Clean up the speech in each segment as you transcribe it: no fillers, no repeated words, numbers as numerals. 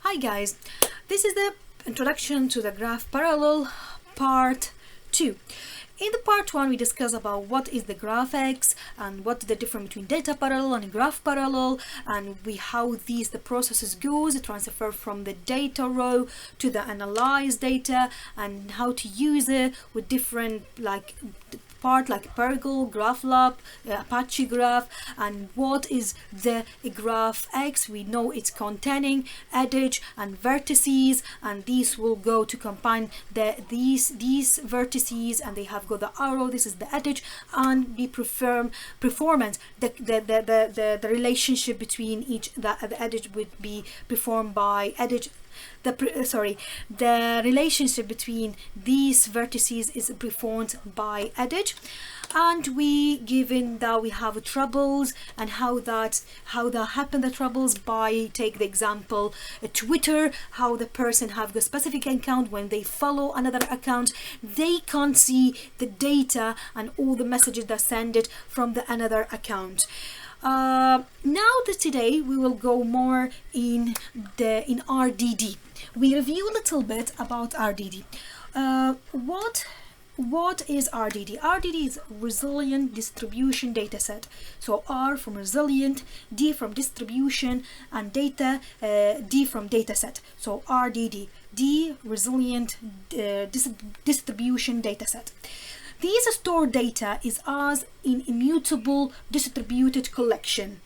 Hi guys, this is the introduction to the graph parallel part 2. In the part 1 we discuss about what is the GraphX and what's the difference between data parallel and graph parallel, and how the processes goes, transfer from the data row to the analyzed data, and how to use it with different part like Pergol, GraphLab, Apache Graph, and what is the GraphX. We know it's containing edge and vertices, and these will go to combine these vertices, and they have got the arrow. This is the edge, and the performance. The relationship between each the edge would be performed by edge. The relationship between these vertices is performed by edge, and we given that we have troubles and how that happen, the troubles, by take the example Twitter, how the person have the specific account. When they follow another account, they can't see the data and all the messages that send it from the another account. Today we will go more in RDD. We review a little bit about RDD. What is RDD? RDD is resilient distribution dataset. So R from resilient, D from distribution, and data, D from dataset. So RDD, D resilient distribution dataset. These stored data is as an immutable distributed collection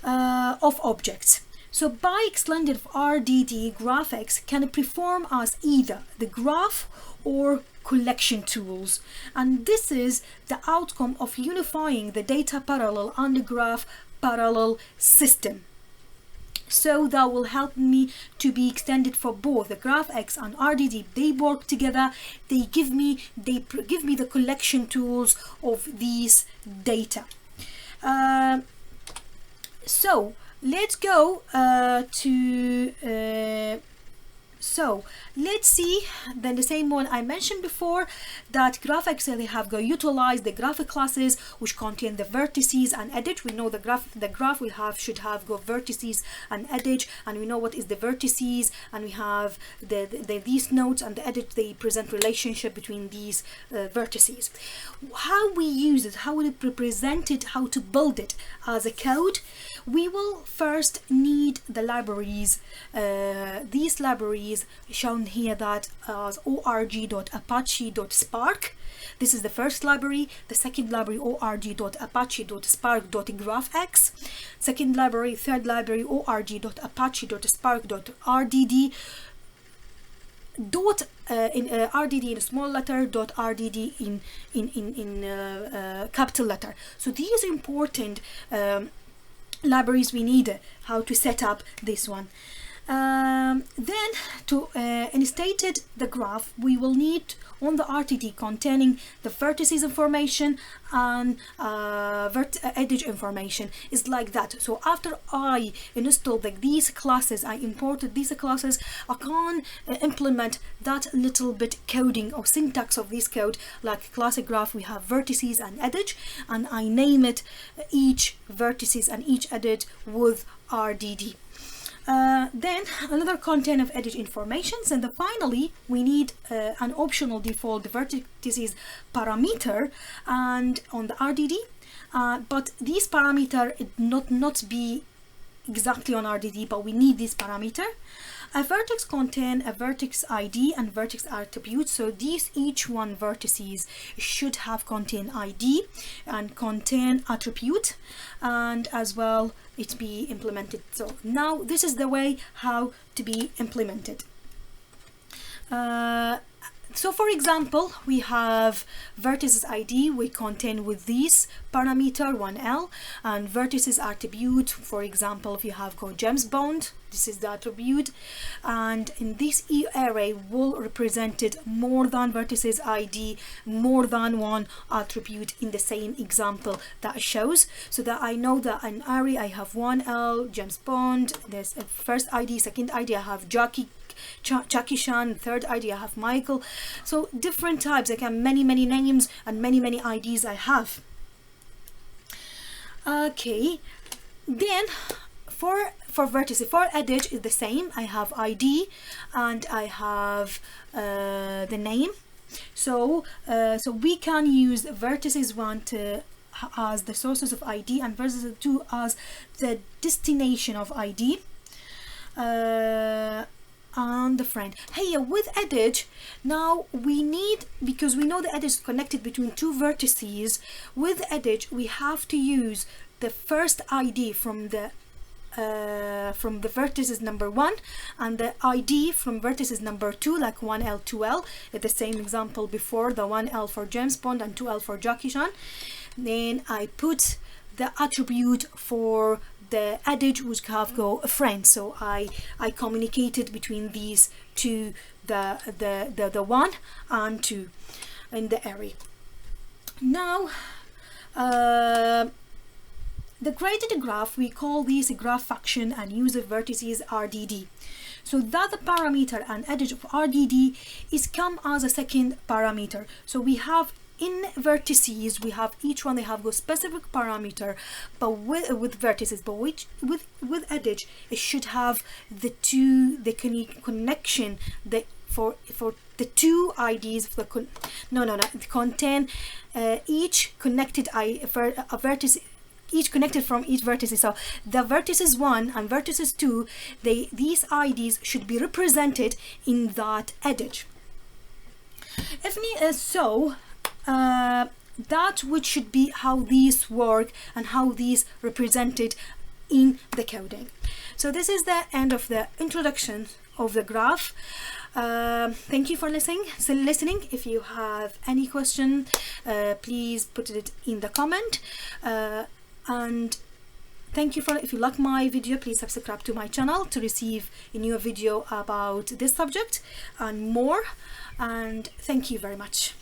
of objects. So by extended RDD, GraphX can perform as either the graph or collection tools, and this is the outcome of unifying the data parallel and the graph parallel system. So that will help me to be extended for both the GraphX and RDD. They work together. They give me the collection tools of these data. So let's go So let's see then the same one I mentioned before, that GraphX, they have utilized the graphic classes which contain the vertices and edge. We know the graph should have vertices and edge, and we know what is the vertices, and we have these nodes and the edge. They present relationship between these vertices. How we use it, how we present it, how to build it as a code. We will first need the libraries. These libraries shown here that as org.apache.spark. This is the first library. The second library, org.apache.spark.graphx. Second library, third library, org.apache.spark.rdd. In RDD in a small letter, .rdd in capital letter. So these are important libraries we need how to set up this one. Then to instate the graph, we will need on the RDD containing the vertices information and edge information. Is like that. So after I installed these classes, I imported these classes, I can implement that little bit coding or syntax of this code. Like classic graph, we have vertices and edge, and I name it each vertices and each edge with RDD. Then another content of edge informations, and then finally we need an optional default vertices parameter and on the RDD, but this parameter it not be exactly on RDD, but we need this parameter. A vertex contain a vertex ID and vertex attribute, so these each one vertices should have contain ID and contain attribute, and as well it be implemented. So now this is the way how to be implemented. So for example, we have vertices ID we contain with this parameter 1L, and vertices attribute, for example, if you have James Bond, this is the attribute, and in this array will represented more than vertices ID, more than one attribute in the same example that shows, so that I know that an array I have 1L, James Bond, there's a first ID, second ID I have Jackie Chan, third ID I have Michael. So different types, I can many names and many IDs I have. Okay, then for for vertices. For edge is the same. I have ID and I have the name. So we can use vertices 1 as the sources of ID and vertices 2 as the destination of ID. And the friend. Hey, with edge, now we need, because we know the edge is connected between two vertices, with edge we have to use the first ID from the vertices number 1 and the ID from vertices number 2, like 1L, 2L, the same example before, the 1L for James Bond and 2L for Jackie Chan. Then I put the attribute for the edge which have go a friend, so I communicated between these two, the 1 and 2 in the array. Now the graded graph, we call these graph function and use of vertices RDD. So that the parameter and edge of RDD is come as a second parameter. So we have in vertices, we have each one, they have a specific parameter, but with vertices, but with edge, it should have the connection for the two IDs. Contain each connected vertice, each connected from each vertices. So the vertices 1 and vertices 2, these IDs should be represented in that edge. If so, that which should be how these work and how these represented in the coding. So this is the end of the introduction of the graph. Thank you for listening. If you have any question, please put it in the comment. And thank you for, if you like my video, please subscribe to my channel to receive a new video about this subject and more. And thank you very much.